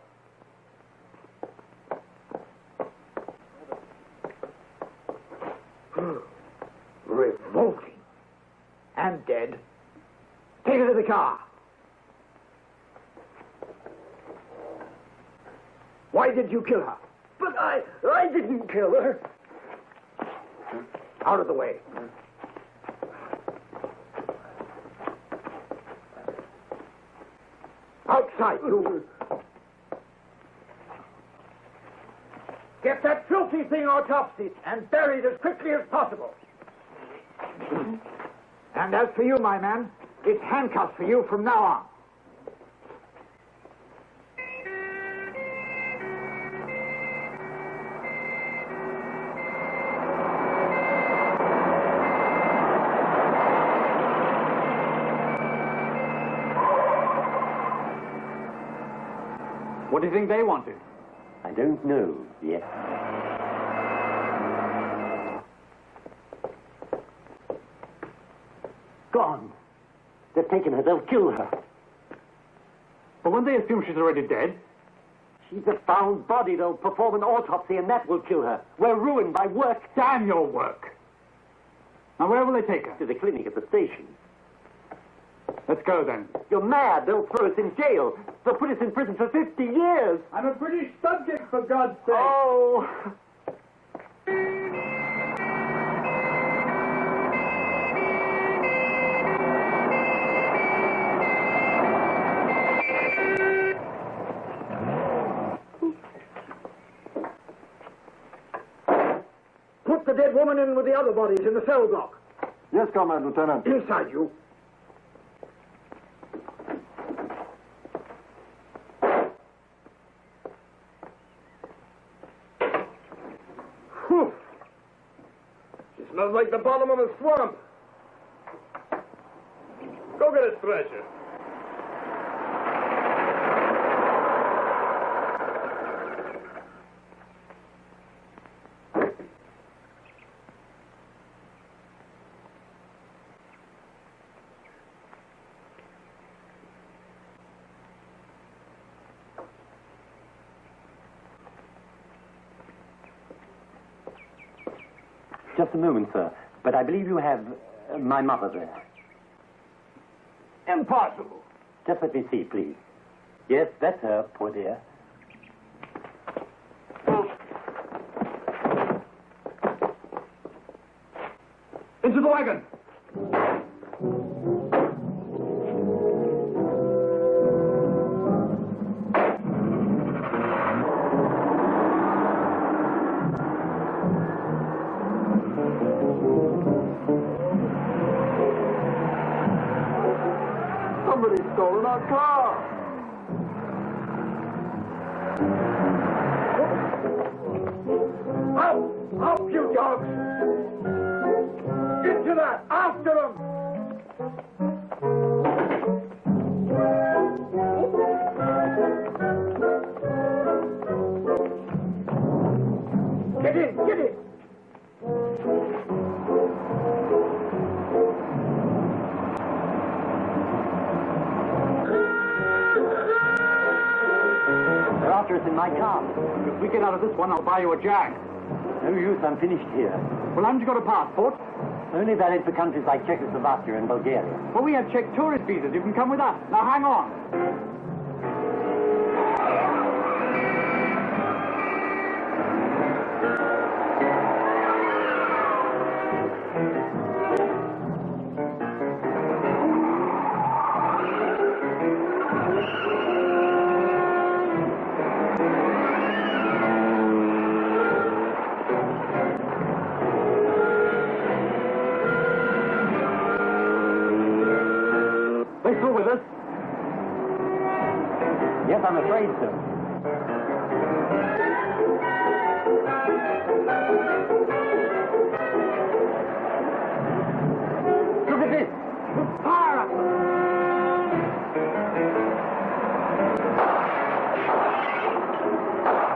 Revolting. And dead. Take her to the car. Why did you kill her? But I didn't kill her. Out of the way. Outside, you. Get that filthy thing autopsied and buried as quickly as possible. And as for you, my man, it's handcuffs for you from now on. What do you think they wanted? I don't know yet. Gone. They've taken her. They'll kill her. But won't they assume she's already dead? She's a found body. They'll perform an autopsy, and that will kill her. We're ruined by work. Damn your work. Now, where will they take her? To the clinic at the station. Let's go, then. You're mad. They'll throw us in jail. They'll put us in prison for 50 years. I'm a British subject, for God's sake. Oh. Put the dead woman in with the other bodies in the cell block. Yes, Comrade Lieutenant. Inside, you. Whew. She smells like the bottom of a swamp. Go get a stretcher. Just a moment, sir. But I believe you have my mother there. Impossible. Just let me see, please. Yes, that's her, poor dear. Into the wagon. Somebody's stolen our car. Up! Up, you dogs! Into that! After them! Get in! Get in! They're after us in my car. If we get out of this one, I'll buy you a jag. No use, I'm finished here. Well, haven't you got a passport? Only valid for countries like Czechoslovakia and Bulgaria. Well, we have Czech tourist visas. You can come with us. Now, hang on. They through with us? Yes, I'm afraid so. Look at this! Fire up!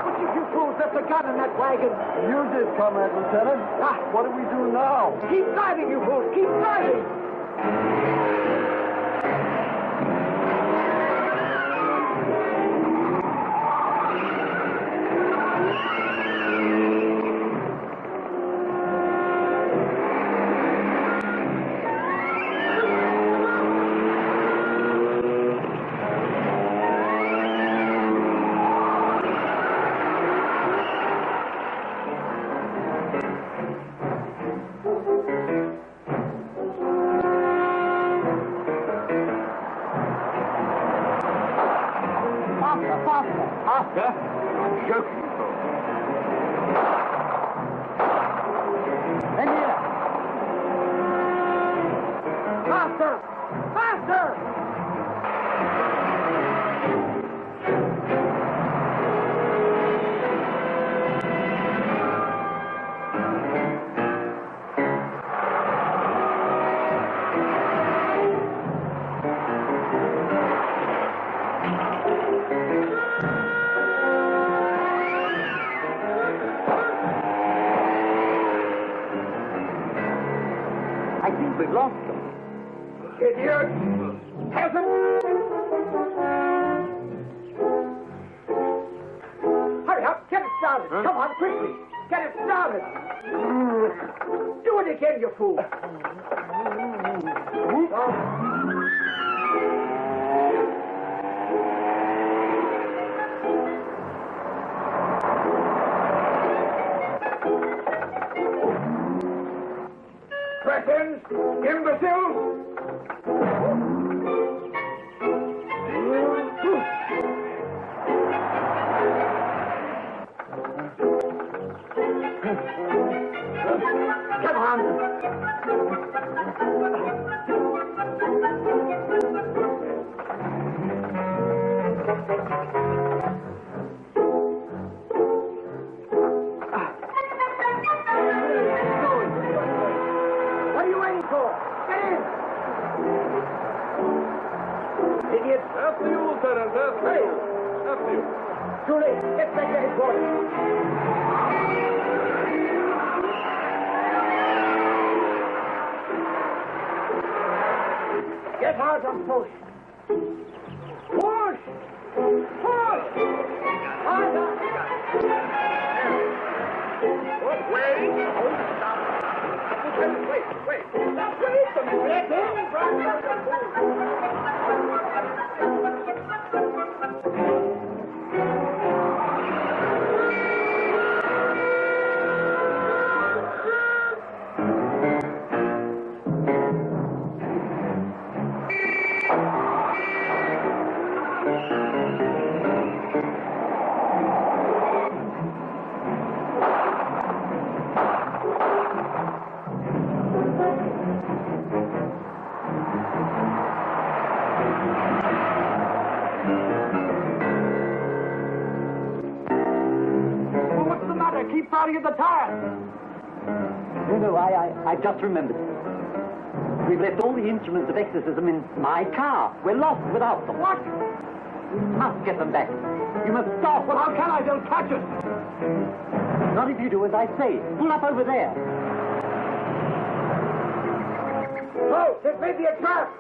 What did you fools left the gun in that wagon? You did, Comrade Lieutenant. Ah, What do we do now? keep driving, you fools! Keep driving! Faster? I'm joking, of course. And here! Faster! Faster! I think we've lost them. Idiot! Peasant! Hurry up! Get it started! Come on, quickly! Get it started! Do it again, you fool! Cretins! Imbeciles! Come on! What are you waiting for? Get in! Idiot! After you, Lieutenant. After you. After you. Too late. Get back to headquarters. Get hard and push. Push! Push! Harder! Wait. Wait. Now wait a minute. starting at the tires. No, I just remembered. We've left all the instruments of exorcism in my car. We're lost without them. What? You must get them back. You must stop. Well, how can I? They'll catch us. Not if you do as I say. Pull up over there. Oh, this may be a trap.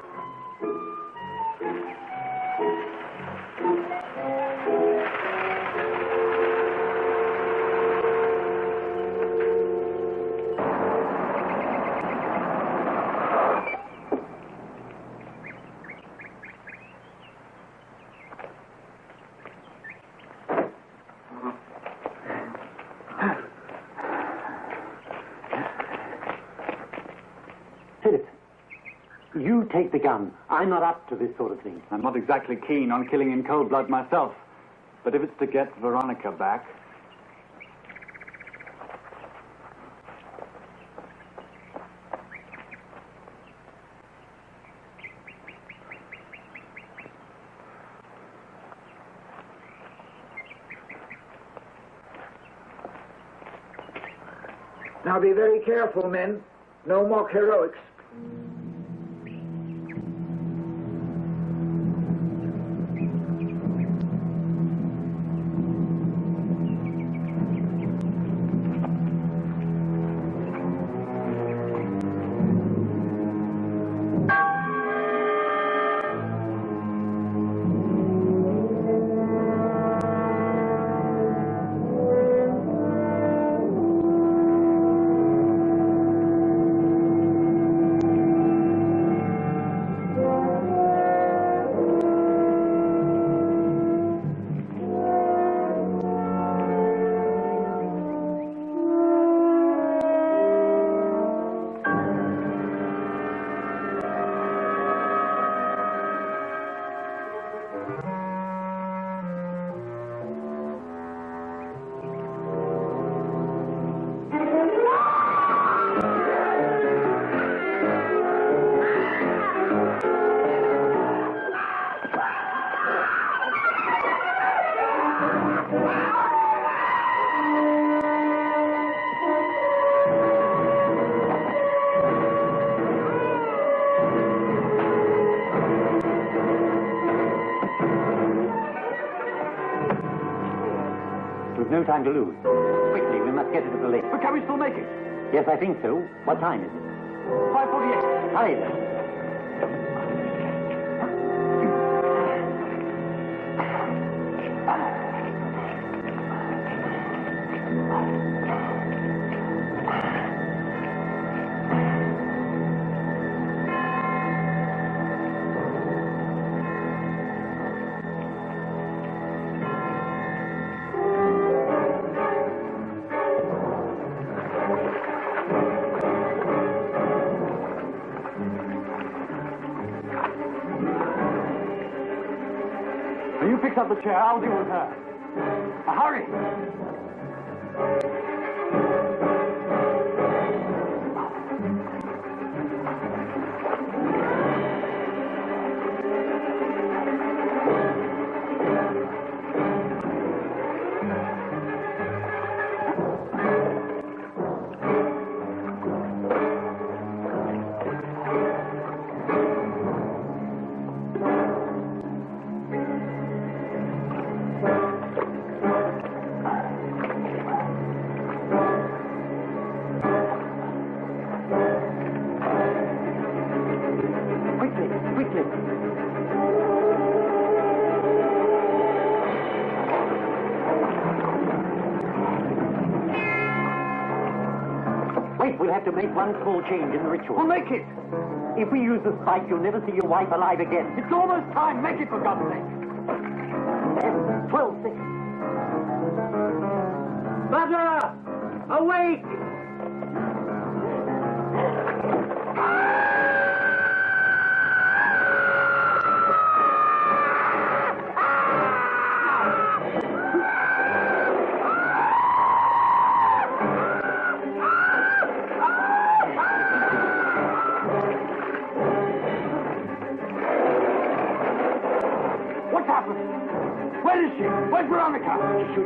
You take the gun. I'm not up to this sort of thing. I'm not exactly keen on killing in cold blood myself. But if it's to get Veronica back... Now be very careful, men. No mock heroics. No time to lose. Quickly, we must get it to the lake. But can we still make it? Yes, I think so. What time is it? 5:48. Hurry then. Fix up the chair. I'll deal with her. Hurry! We'll have to make one small change in the ritual. We'll make it! If we use the spike, you'll never see your wife alive again. It's almost time. Make it, for God's sake. 11, 12 seconds. Butter! Awake! Where's Veronica? She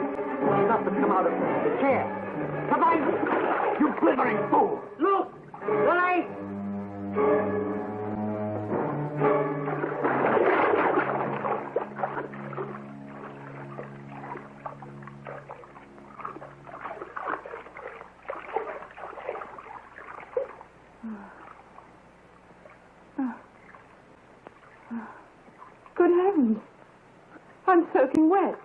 must have come out of the chair. You blithering fool! Look! Right! Good heavens. I'm soaking wet.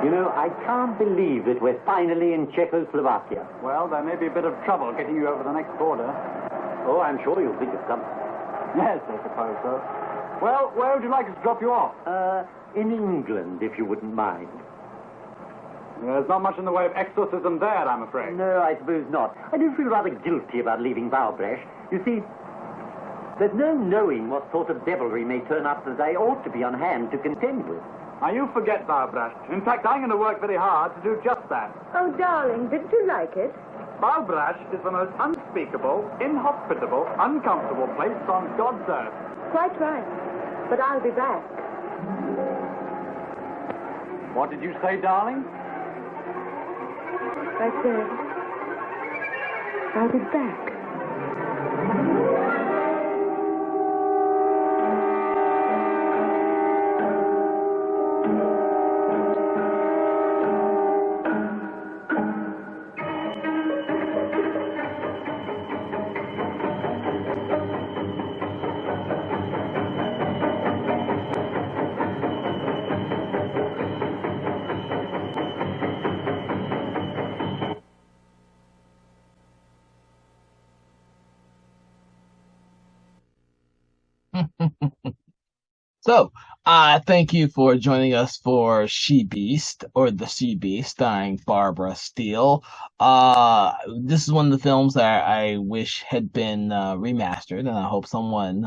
You know, I can't believe that we're finally in Czechoslovakia. Well, there may be a bit of trouble getting you over the next border. Oh, I'm sure you'll think of something. Yes, I suppose so. Well, where would you like us to drop you off? In England, if you wouldn't mind. There's not much in the way of exorcism there, I'm afraid. No, I suppose not. I do feel rather guilty about leaving Barbara. You see, there's no knowing what sort of devilry may turn up that I ought to be on hand to contend with. Now, you forget, Barbara. In fact, I'm going to work very hard to do just that. Oh, darling, didn't you like it? Barbara is the most unspeakable, inhospitable, uncomfortable place on God's earth. Quite right. But I'll be back. What did you say, darling? I said, I'll be back. So, thank you for joining us for She Beast, or The She Beast, starring Barbara Steele. This is one of the films that I wish had been remastered, and I hope someone,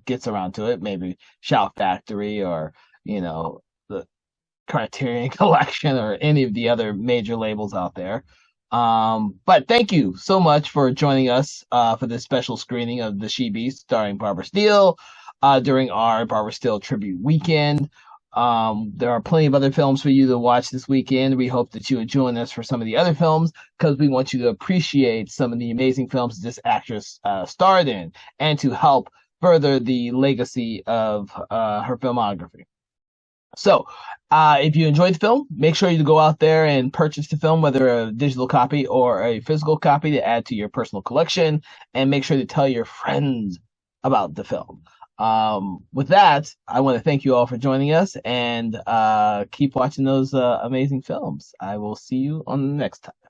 gets around to it. Maybe Shout Factory, or, the Criterion Collection, or any of the other major labels out there. But thank you so much for joining us for this special screening of The She Beast, starring Barbara Steele, during our Barbara Steele Tribute Weekend. There are plenty of other films for you to watch this weekend. We hope that you would join us for some of the other films, because we want you to appreciate some of the amazing films this actress starred in, and to help further the legacy of her filmography. So, if you enjoyed the film, make sure you go out there and purchase the film, whether a digital copy or a physical copy, to add to your personal collection, and make sure to tell your friends about the film. With that, I want to thank you all for joining us, and keep watching those amazing films. I will see you on the next time.